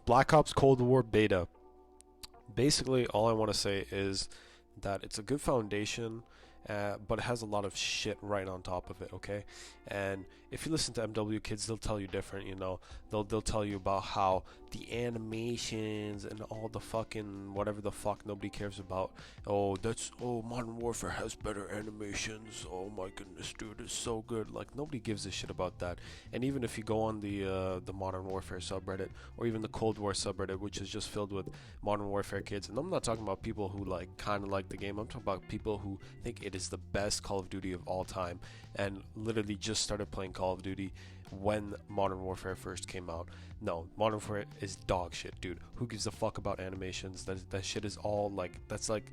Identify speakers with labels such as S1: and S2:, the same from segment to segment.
S1: Black Ops Cold War beta. Basically, all I want to say is that it's a good foundation, but it has a lot of shit right on top of it. Okay, and if you listen to MW kids, they'll tell you different. You know, they'll tell you about how the animations and all the fucking whatever the fuck nobody cares about. Oh, Modern Warfare has better animations. Oh my goodness, dude, it's so good. Like nobody gives a shit about that. And even if you go on the Modern Warfare subreddit or even the Cold War subreddit, which is just filled with Modern Warfare kids, and I'm not talking about people who like kind of like the game. I'm talking about people who think it is the best Call of Duty of all time and literally just started playing Call of Duty when Modern Warfare first came out. No, Modern Warfare is dog shit, dude. Who gives a fuck about animations? That shit is all like that's like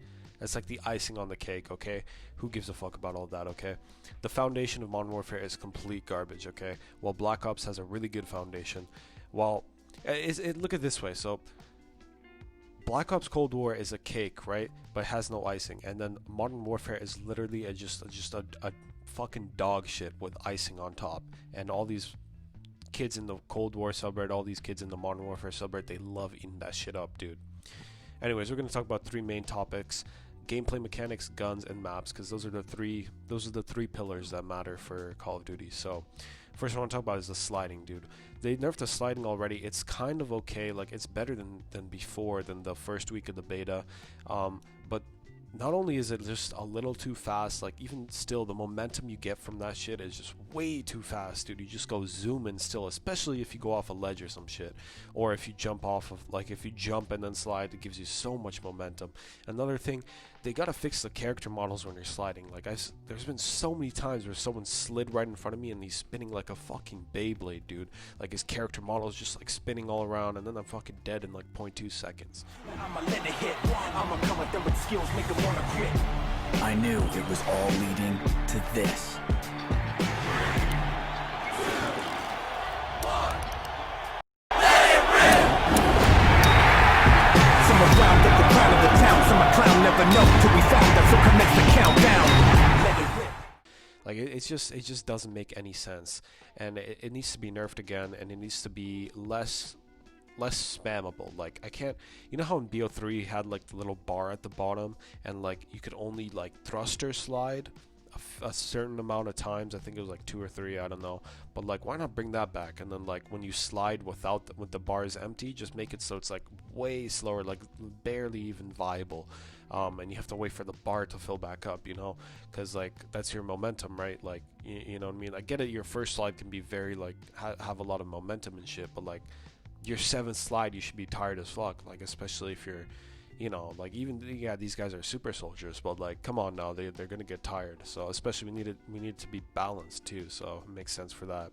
S1: the icing on the cake, okay? Who gives a fuck about all that, okay? The foundation of Modern Warfare is complete garbage, okay? While Black Ops has a really good foundation. While look at it this way, so Black Ops Cold War is a cake, right? But has no icing. And then Modern Warfare is literally just a fucking dog shit with icing on top. And all these kids in the Cold War subreddit, all these kids in the Modern Warfare subreddit, they love eating that shit up, dude. Anyways, we're going to talk about three main topics: gameplay mechanics, guns, and maps, because those are the three pillars that matter for Call of Duty. So first one I want to talk about is the sliding, dude. They nerfed the sliding already. It's kind of okay, like it's better than before, than the first week of the beta, but not only is it just a little too fast, like even still the momentum you get from that shit is just way too fast, dude. You just go zooming still, especially if you go off a ledge or some shit, or if you jump off of, like if you jump and then slide, it gives you so much momentum. Another thing, they gotta fix the character models when you're sliding. Like there's been so many times where someone slid right in front of me and he's spinning like a fucking Beyblade, dude. Like his character model is just like spinning all around, and then I'm fucking dead in like 0.2 seconds.
S2: I'ma let it hit. I'ma come with them with skills, make them wanna quit. I knew it was all leading to this. Some around at the crown of the town, some a clown never know till we found us, so commence the countdown. Let it rip.
S1: Like it just doesn't make any sense, and it needs to be nerfed again, and it needs to be less spammable. Like I can't, you know how in BO3 had like the little bar at the bottom and like you could only like thruster slide a certain amount of times. I think it was like 2 or 3, I don't know, but like why not bring that back? And then like when you slide with the bar is empty, just make it so it's like way slower, like barely even viable, and you have to wait for the bar to fill back up, you know, because like that's your momentum, right? Like you know what I mean. I get it, your first slide can be very like have a lot of momentum and shit, but like your 7th slide you should be tired as fuck, like especially if you're, you know, like even, yeah, these guys are super soldiers, but like come on now, they're gonna get tired. So especially we need it to be balanced too, so it makes sense for that.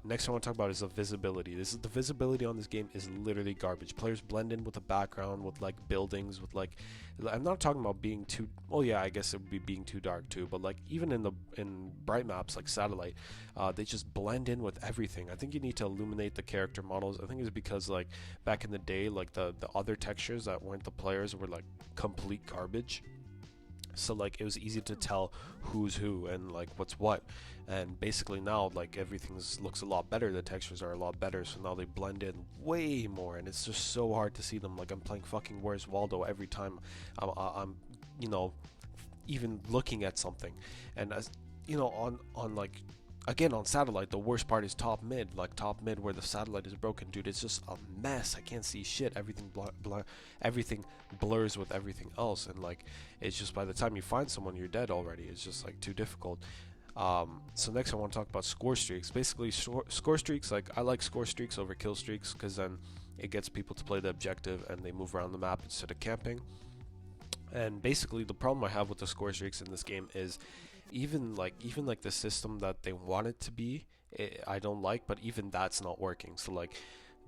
S1: Next I want to talk about is the visibility. The visibility on this game is literally garbage. Players blend in with the background, with like buildings, with like, I'm not talking about being too, well yeah, I guess it would be being too dark too, but like even in bright maps like Satellite, they just blend in with everything. I think you need to illuminate the character models. I think it's because like back in the day, like the other textures that weren't the players were like complete garbage. So like it was easy to tell who's who and like what's what, and basically now like everything looks a lot better. The textures are a lot better, so now they blend in way more, and it's just so hard to see them. Like I'm playing fucking Where's Waldo every time I'm you know, even looking at something, and as you know, on like, again, on Satellite, the worst part is top mid, where the satellite is broken, dude. It's just a mess. I can't see shit. Everything everything blurs with everything else, and like it's just by the time you find someone, you're dead already. It's just like too difficult. So next I want to talk about score streaks. Basically, score streaks, like I like score streaks over kill streaks, because then it gets people to play the objective and they move around the map instead of camping. And basically the problem I have with the score streaks in this game is even like the system that they want it to be, I don't like, but even that's not working. So like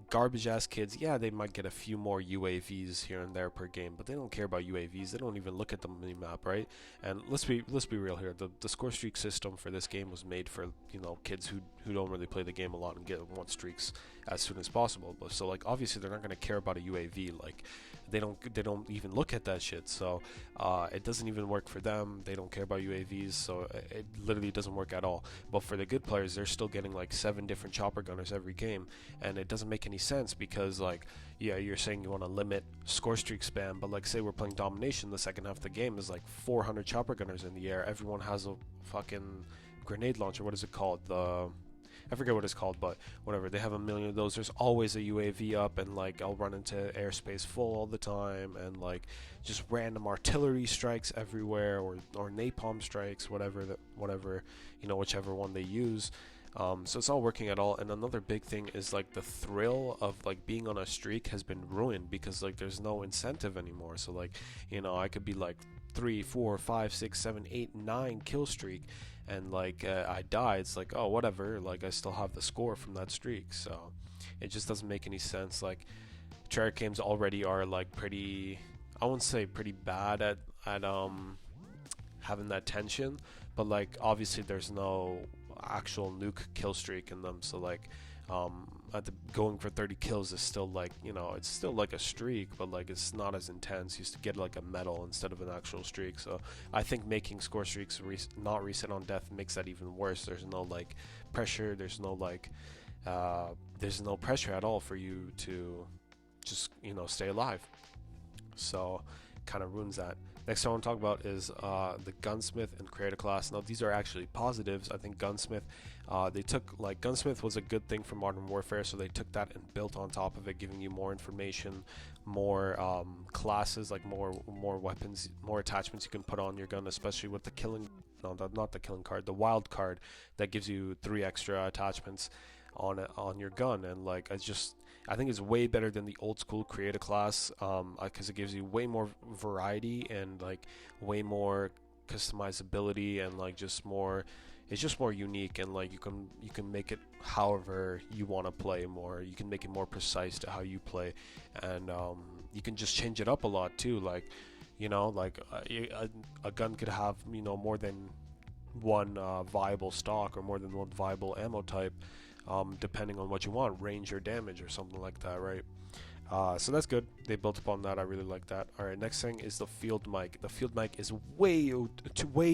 S1: garbage ass kids, yeah, they might get a few more UAVs here and there per game, but they don't care about UAVs. They don't even look at the minimap, right? And let's be real here. The score streak system for this game was made for, you know, kids who don't really play the game a lot and want streaks. as soon as possible. But so like obviously they're not going to care about a UAV. Like they don't even look at that shit. So it doesn't even work for them. They don't care about UAVs, so it literally doesn't work at all. But for the good players, they're still getting like 7 different chopper gunners every game, and it doesn't make any sense because like, yeah, you're saying you want to limit score streak spam, but like say we're playing domination, the second half of the game is like 400 chopper gunners in the air. Everyone has a fucking grenade launcher. What is it called? I forget what it's called, but whatever. They have a million of those. There's always a UAV up, and like I'll run into airspace full all the time, and like just random artillery strikes everywhere, or napalm strikes, whatever you know, whichever one they use. So it's not working at all. And another big thing is like the thrill of like being on a streak has been ruined because like there's no incentive anymore. So like, you know, I could be like 3, 4, 5, 6, 7, 8, 9 kill streak, and like I die, it's like, oh whatever, like I still have the score from that streak. So it just doesn't make any sense. Like Treyarch games already are like pretty, I won't say pretty bad at having that tension, but like obviously there's no actual nuke kill streak in them. So like going for 30 kills is still like, you know, it's still like a streak, but like it's not as intense. You used to get like a medal instead of an actual streak. So I think making score streaks not reset on death makes that even worse. There's no like pressure, there's no like there's no pressure at all for you to just, you know, stay alive. So kind of ruins that. Next I want to talk about is the gunsmith and creator class. Now these are actually positives. I think gunsmith, they took, like, gunsmith was a good thing for Modern Warfare, so they took that and built on top of it, giving you more information, more classes, like more weapons, more attachments you can put on your gun, especially with the killing, no, not the killing card, the wild card that gives you 3 extra attachments on your gun. And like I think it's way better than the old school creator class, because it gives you way more variety and like way more customizability, and like it's just more unique, and like you can make it however you want to play more. You can make it more precise to how you play, and you can just change it up a lot too. Like, you know, like a gun could have, you know, more than one viable stock or more than one viable ammo type, depending on what you want, range or damage or something like that, right? So that's good. They built upon that. I really like that. All right, next thing is the field mic. The field mic is way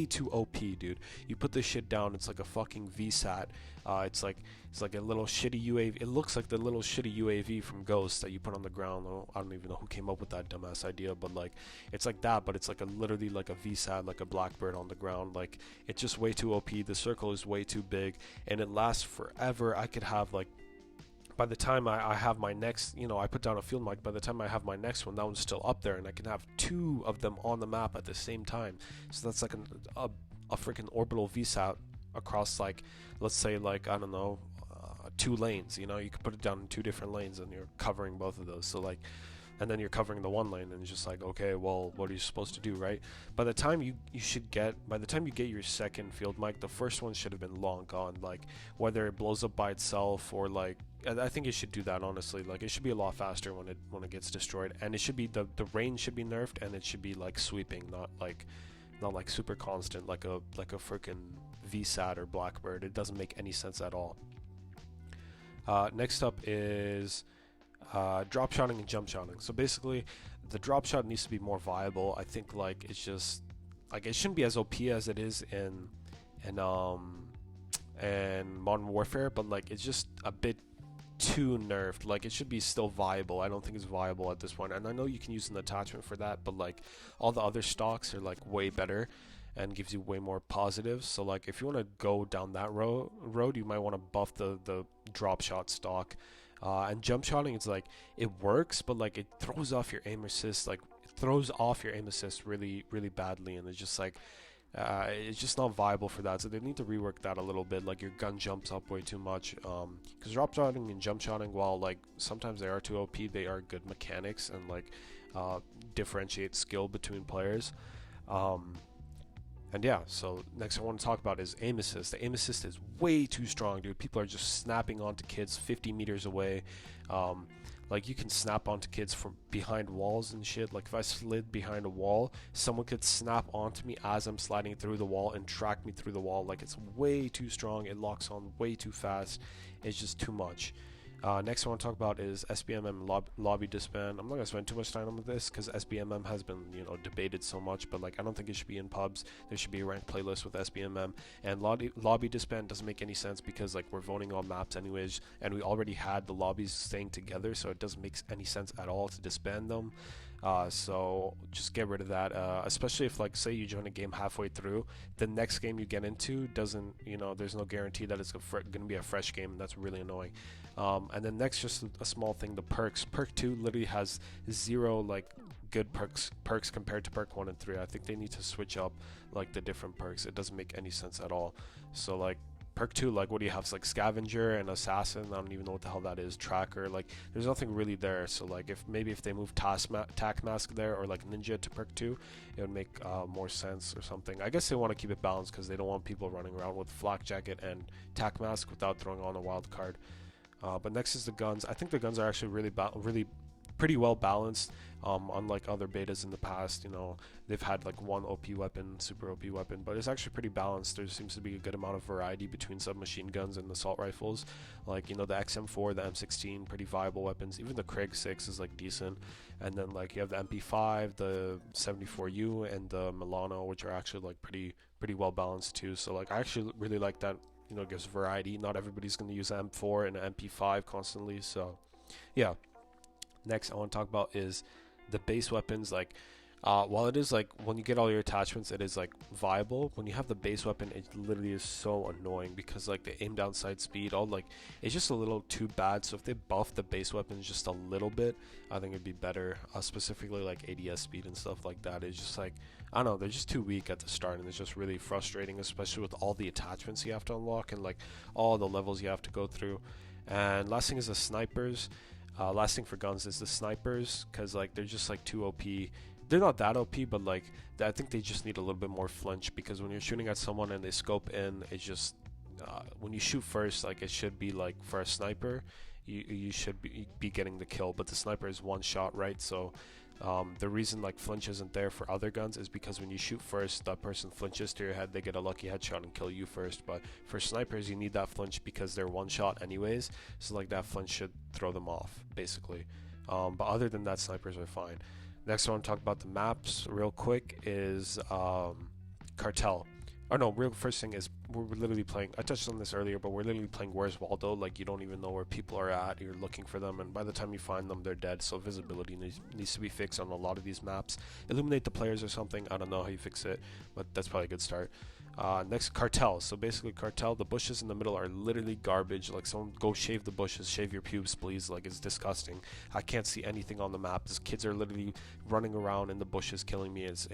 S1: too OP, dude. You put this shit down, it's like a fucking VSAT. It's like a little shitty UAV. It looks like the little shitty UAV from Ghost that you put on the ground. I don't even know who came up with that dumbass idea, but like it's like that, but it's like literally like a VSAT, like a Blackbird on the ground. Like it's just way too OP. The circle is way too big, and it lasts forever. I could have like, by the time I have my next, you know, I put down a field mic, by the time I have my next one, that one's still up there, and I can have 2 of them on the map at the same time. So that's like a freaking orbital VSAT across, like, let's say, like, I don't know, 2 lanes. You know, you could put it down in 2 different lanes, and you're covering both of those. So like, and then you're covering the one lane, and it's just like, okay, well, what are you supposed to do, right? By the time you get your second field mic, the first one should have been long gone. Like, whether it blows up by itself or like, I think it should do that, honestly. Like, it should be a lot faster when it gets destroyed, and it should be the range should be nerfed, and it should be like sweeping, not like super constant, like a freaking VSAT or Blackbird. It doesn't make any sense at all. Next up is drop shotting and jump shotting. So basically, the drop shot needs to be more viable. I think like it's just like it shouldn't be as OP as it is in Modern Warfare, but like it's just a bit too nerfed. Like it should be still viable. I don't think it's viable at this point, and I know you can use an attachment for that, but like all the other stocks are like way better and gives you way more positives. So like if you want to go down that road, you might want to buff the drop shot stock. And jump shotting, it's like it works, but like it throws off your aim assist. Like it throws off your aim assist really badly, and it's just like it's just not viable for that. So they need to rework that a little bit. Like your gun jumps up way too much, because drop shotting and jump shotting, while like sometimes they are too OP, they are good mechanics and like differentiate skill between players. And yeah, so next I want to talk about is aim assist. The aim assist is way too strong, dude. People are just snapping onto kids 50 meters away. Like you can snap onto kids from behind walls and shit. Like if I slid behind a wall, someone could snap onto me as I'm sliding through the wall and track me through the wall. Like it's way too strong. It locks on way too fast. It's just too much. Next I want to talk about is SBMM lobby disband. I'm not gonna spend too much time on this because SBMM has been, you know, debated so much, but like I don't think it should be in pubs. There should be a ranked playlist with SBMM, and lobby disband doesn't make any sense because like we're voting on maps anyways, and we already had the lobbies staying together, so it doesn't make any sense at all to disband them. So just get rid of that, especially if like say you join a game halfway through, the next game you get into doesn't, you know, there's no guarantee that it's gonna be a fresh game, and that's really annoying. And then next, just a small thing, the perks. Perk 2 literally has zero like good perks compared to perk 1 and 3. I think they need to switch up like the different perks. It doesn't make any sense at all. So like perk 2, like what do you have? It's like scavenger and assassin. I don't even know what the hell that is. Tracker, like there's nothing really there. So like if they move tac mask there or like ninja to perk 2, it would make more sense or something. I guess they want to keep it balanced because they don't want people running around with flak jacket and tac mask without throwing on a wild card. But next is the guns. I think the guns are actually really pretty well balanced. Unlike other betas in the past, you know, they've had like one OP weapon, super OP weapon, but it's actually pretty balanced. There seems to be a good amount of variety between submachine guns and assault rifles. Like, you know, the XM4, the M16, pretty viable weapons. Even the Craig 6 is like decent. And then like you have the MP5, the 74U, and the Milano, which are actually like pretty well balanced too. So like I actually really like that. You know, it gives variety. Not everybody's going to use an M4 and an MP5 constantly. So, yeah. Next, I want to talk about is the base weapons. Like, while it is like when you get all your attachments, it is like viable. When you have the base weapon, it literally is so annoying because like the aim down sight speed, all like it's just a little too bad. So if they buff the base weapons just a little bit, I think it'd be better. Specifically like ADS speed and stuff like that. It's just like, I don't know, they're just too weak at the start, and it's just really frustrating, especially with all the attachments you have to unlock and like all the levels you have to go through. And last thing is the snipers. Last thing for guns is the snipers, because like they're just like too OP. They're not that OP, but like I think they just need a little bit more flinch, because when you're shooting at someone and they scope in, it's just when you shoot first, like it should be like for a sniper, you should be getting the kill, but the sniper is one shot, right? So the reason like flinch isn't there for other guns is because when you shoot first, that person flinches to your head, they get a lucky headshot and kill you first. But for snipers, you need that flinch because they're one shot anyways, so like that flinch should throw them off basically. But other than that, snipers are fine. Next, I want to talk about the maps real quick is Cartel. Oh no, real first thing is we're literally playing, I touched on this earlier, but we're literally playing Where's Waldo. Like you don't even know where people are at, you're looking for them, and by the time you find them, they're dead. So visibility needs to be fixed on a lot of these maps. Illuminate the players or something, I don't know how you fix it, but that's probably a good start. Next, Cartel. So basically Cartel, the bushes in the middle are literally garbage. Like someone go shave the bushes, shave your pubes please. Like it's disgusting. I can't see anything on the map. These kids are literally running around in the bushes killing me. It's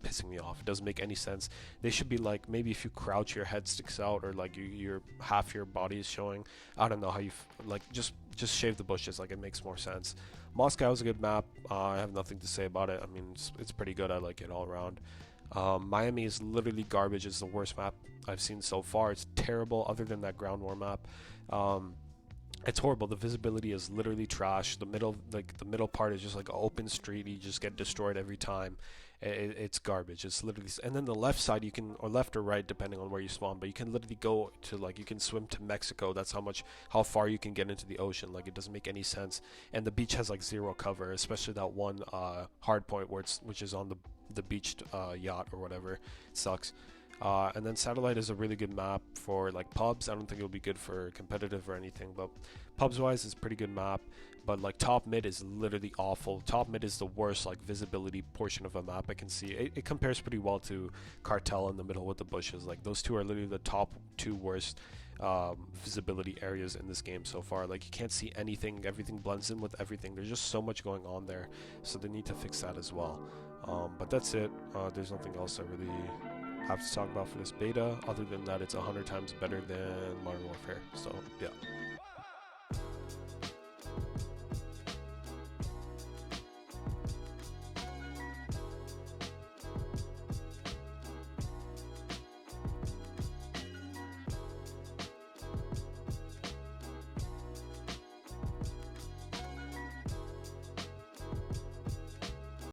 S1: pissing me off. It doesn't make any sense. They should be like, maybe if you crouch, your head sticks out, or like your half your body is showing. I don't know how you like just shave the bushes. Like it makes more sense. Moscow is a good map. I have nothing to say about it. I mean, it's pretty good. I like it all around. Miami is literally garbage. It's the worst map I've seen so far. It's terrible other than that ground war map. It's horrible. The visibility is literally trash. The middle part is just like an open street. You just get destroyed every time. It's garbage. It's literally, and then the left side you can, or left or right depending on where you spawn, but you can literally go to like, you can swim to Mexico. That's how far you can get into the ocean. Like it doesn't make any sense. And the beach has like zero cover, especially that one hard point which is on the beached yacht or whatever. It sucks. And then Satellite is a really good map for like pubs. I don't think it'll be good for competitive or anything, but pubs wise it's a pretty good map. But like top mid is literally awful. Top mid is the worst like visibility portion of a map I can see. It compares pretty well to Cartel in the middle with the bushes. Like those two are literally the top two worst visibility areas in this game so far. Like you can't see anything. Everything blends in with everything. There's just so much going on there, so they need to fix that as well. But that's it. There's nothing else I really have to talk about for this beta, other than that it's 100 times better than Modern Warfare. So yeah.